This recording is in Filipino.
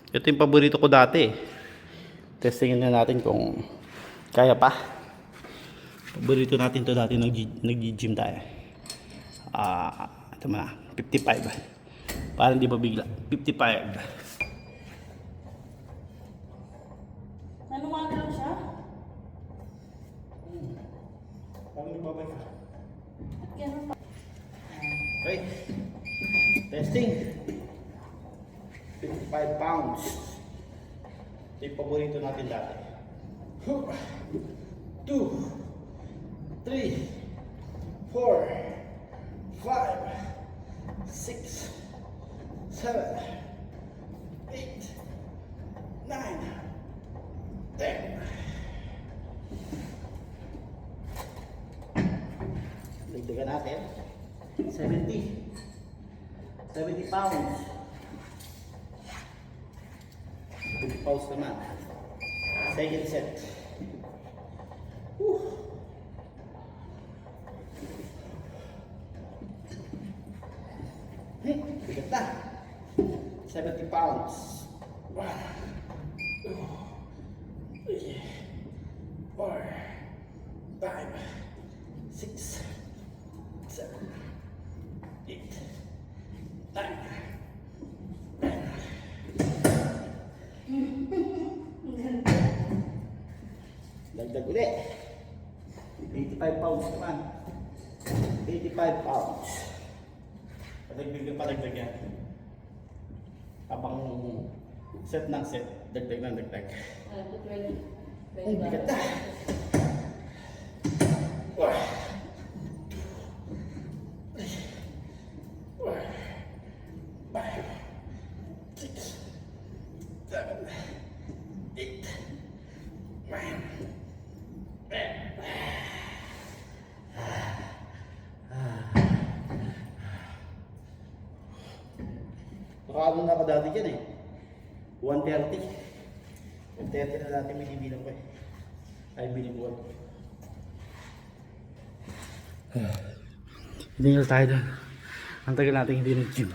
Ito yung paborito ko dati. Testingin na natin kung kaya pa. Paborito natin to dati, nag-gym tayo. Ito na, 55. Parang di ba bigla? 55. Ano nga lang siya? Parang di ba ba? At gano'n pa. Okay. Testing. 55 pounds. Ito yung paborito natin dati. 2, 3, 4, 5, 6, 7, 8, 9, 10. Dagdagan natin. 70 pounds. 50 pounds naman. Second set. Whew. Bigat na. 70 pounds. 1, 2, 3, 4, 5, 6, 7, 8, 9, 10. Dagdag ulit. 85 pounds naman. 85 pounds. Padagdag yan. Habang set ng set, dagdag ng dagdag. Ay, bigat na. 5, 6, 7, 8, 9, 10. Nakano na ako dati dyan eh. 130. 130 na natin binibilang ko eh. Ay, binibuwan. Hindi nyo tayo doon. Ang tagal natin hindi nag-gym.